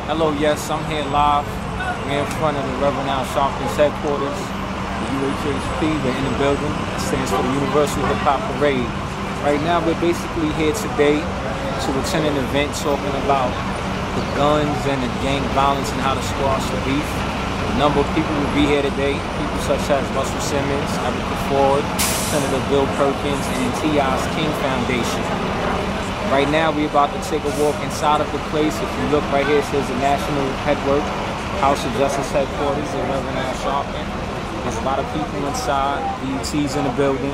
Hello, yes, I'm here live. We're in front of the Reverend Al Sharpton's headquarters, the UHHP. We're in the building. It stands for the Universal Hip Hop Parade. Right now, we're basically here today to attend an event talking about the guns and the gang violence and how to squash the beef. A number of people will be here today. People such as Russell Simmons, Erica Ford, Senator Bill Perkins, and T.I.'s King Foundation. Right now, we're about to take a walk inside of the place. If you look right here, it says the National Headwork, House of Justice Headquarters, the Reverend Al Sharpton. There's a lot of people inside. BET's in the building.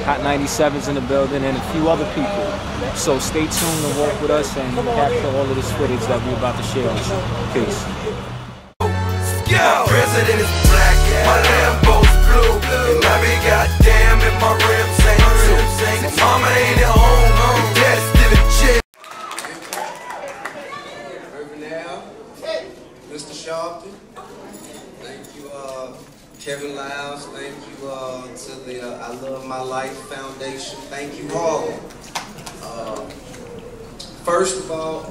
Hot 97's in the building, and a few other people. So stay tuned and walk with us and capture all of this footage that we're about to share with you. Peace. Yeah, President is black, my Lambo's blue, and I be goddamn if my rims ain't too. Mama ain't at home, dad's still in jail. Reverend Al, Mr. Sharpton, thank you, Kevin Lyles, thank you to the I Love My Life Foundation, thank you all. First of all,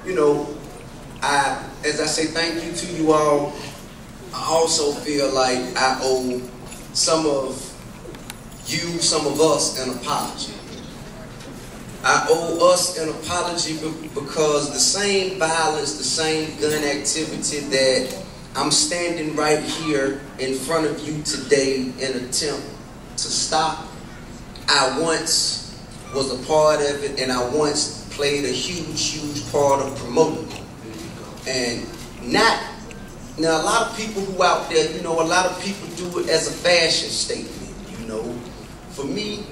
you know, as I say thank you to you all, I also feel like I owe some of you, some of us, an apology. I owe us an apology because the same violence, the same gun activity that I'm standing right here in front of you today in an attempt to stop, I once was a part of it, and I once played a huge part of promoting it. And now a lot of people who out there, you know, a lot of people do it as a fashion statement, you know. For me,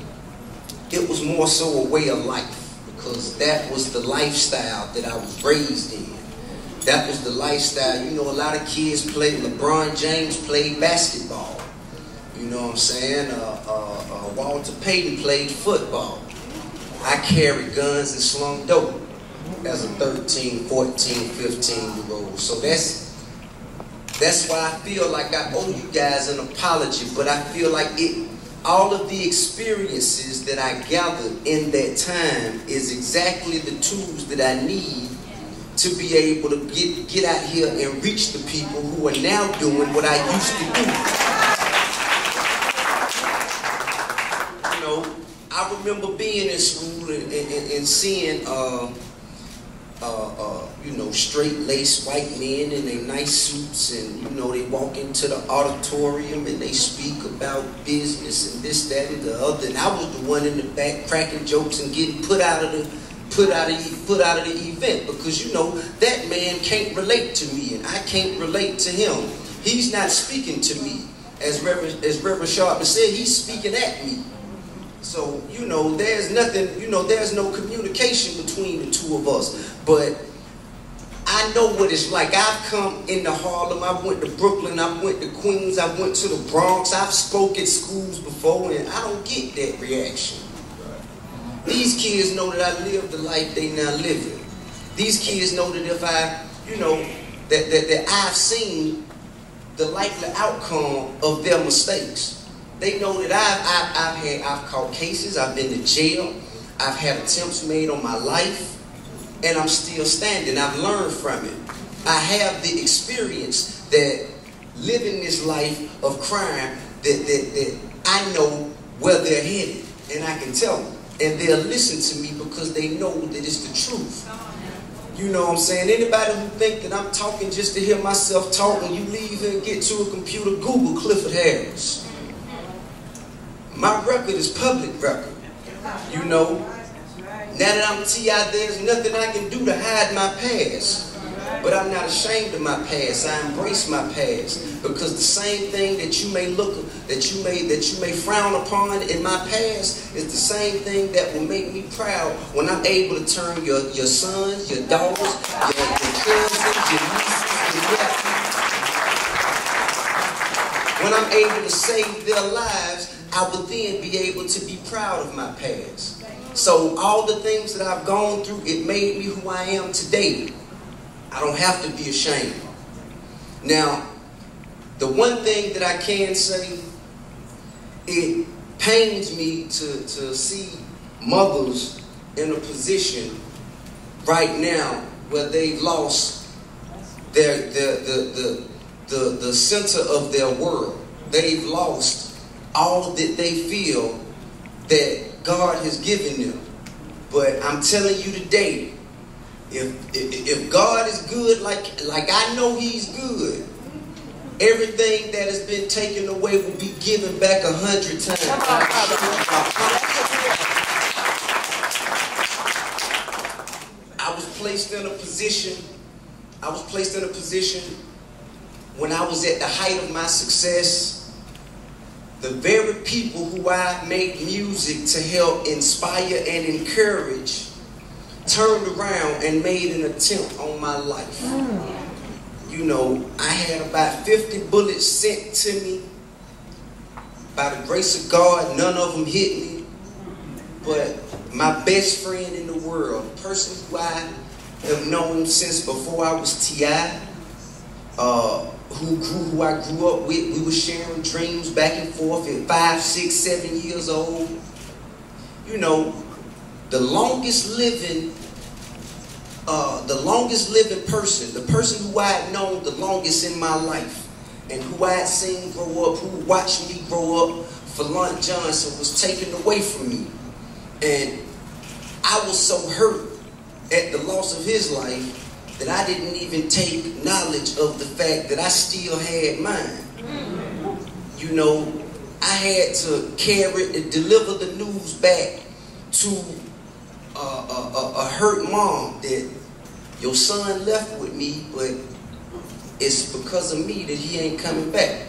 it was more so a way of life, because that was the lifestyle that I was raised in. That was the lifestyle. You know, a lot of kids play, LeBron James played basketball. You know what I'm saying? Walter Payton played football. I carried guns and slung dope as a 13, 14, 15-year-old. So that's why I feel like I owe you guys an apology. But I feel like all of the experiences that I gathered in that time is exactly the tools that I need to be able to get out here and reach the people who are now doing what I used to do. You know, I remember being in school and seeing you know, straight-laced white men in their nice suits, and you know, they walk into the auditorium and they speak about business and this, that, and the other. And I was the one in the back cracking jokes and getting put out of the event, because you know that man can't relate to me and I can't relate to him. He's not speaking to me, as Reverend Sharpton said. He's speaking at me. So, you know, there's nothing, you know, there's no communication between the two of us. But I know what it's like. I've come into Harlem, I went to Brooklyn, I went to Queens, I went to the Bronx, I've spoke at schools before, and I don't get that reaction. These kids know that I live the life they now living. These kids know that if I, you know, that I've seen the likely outcome of their mistakes. They know that I've caught cases, I've been to jail, I've had attempts made on my life, and I'm still standing. I've learned from it. I have the experience that living this life of crime, that I know where they're headed, and I can tell them, and they'll listen to me because they know that it's the truth. You know what I'm saying? Anybody who think that I'm talking just to hear myself talk, when you leave and get to a computer, Google Clifford Harris. My record is public record, you know. Now that I'm T.I., there's nothing I can do to hide my past. But I'm not ashamed of my past. I embrace my past, because the same thing that you may frown upon in my past is the same thing that will make me proud when I'm able to turn your sons, your daughters, your cousins, your nieces, your nephews. When I'm able to save their lives, I will then be able to be proud of my past. So all the things that I've gone through, it made me who I am today. I don't have to be ashamed. Now, the one thing that I can say, it pains me to see mothers in a position right now where they've lost the center of their world. They've lost all that they feel that God has given them. But I'm telling you today, if God is good, like I know He's good, everything that has been taken away will be given back 100 times. I was placed in a position when I was at the height of my success. The very people who I made music to help inspire and encourage turned around and made an attempt on my life. You know, I had about 50 bullets sent to me. By the grace of God, none of them hit me. But my best friend in the world, the person who I have known since before I was T.I., who I grew up with, we were sharing dreams back and forth at 5, 6, 7 years old. You know, the longest living person, the person who I had known the longest in my life, and who I had seen grow up, who watched me grow up, Falon Johnson, was taken away from me. And I was so hurt at the loss of his life that I didn't even take knowledge of the fact that I still had mine. You know, I had to deliver the news back to a hurt mom that your son left with me, but it's because of me that he ain't coming back.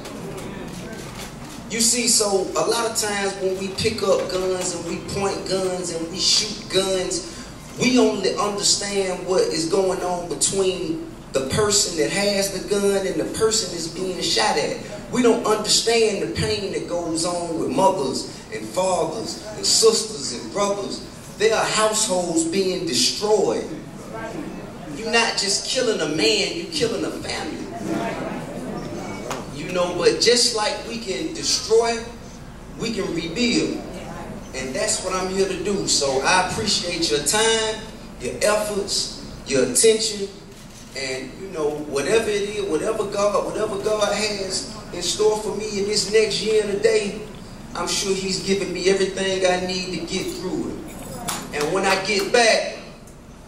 You see, so a lot of times when we pick up guns and we point guns and we shoot guns, we only understand what is going on between the person that has the gun and the person that's being shot at. We don't understand the pain that goes on with mothers and fathers and sisters and brothers. There are households being destroyed. You're not just killing a man, you're killing a family. You know, but just like we can destroy, we can rebuild. And that's what I'm here to do. So I appreciate your time, your efforts, your attention, and you know, whatever it is, whatever God has in store for me in this next year and a day, I'm sure He's giving me everything I need to get through it. And when I get back,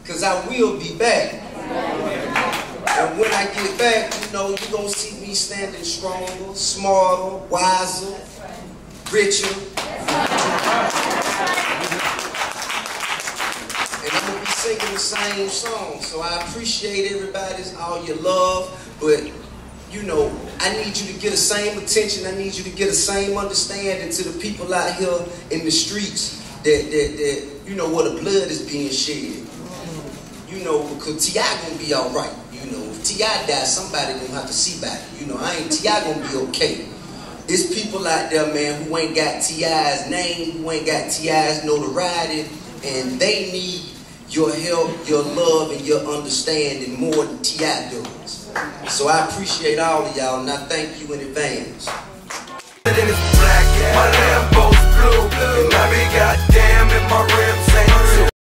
because I will be back, and when I get back, you know, you're going to see me standing stronger, smarter, wiser, richer. And I'm going to be singing the same song. So I appreciate everybody's, all your love. But, you know, I need you to get the same attention. I need you to get the same understanding to the people out here in the streets that you know, where the blood is being shed. You know, because T.I. going to be all right. You know, if T.I. dies, somebody going to have to see about it. You know, T.I. going to be okay. There's people out there, man, who ain't got T.I.'s name, who ain't got T.I.'s notoriety, and they need your help, your love, and your understanding more than T.I. does. So I appreciate all of y'all, and I thank you in advance. My Lambo's blue, and I be goddamn if my rims ain't too.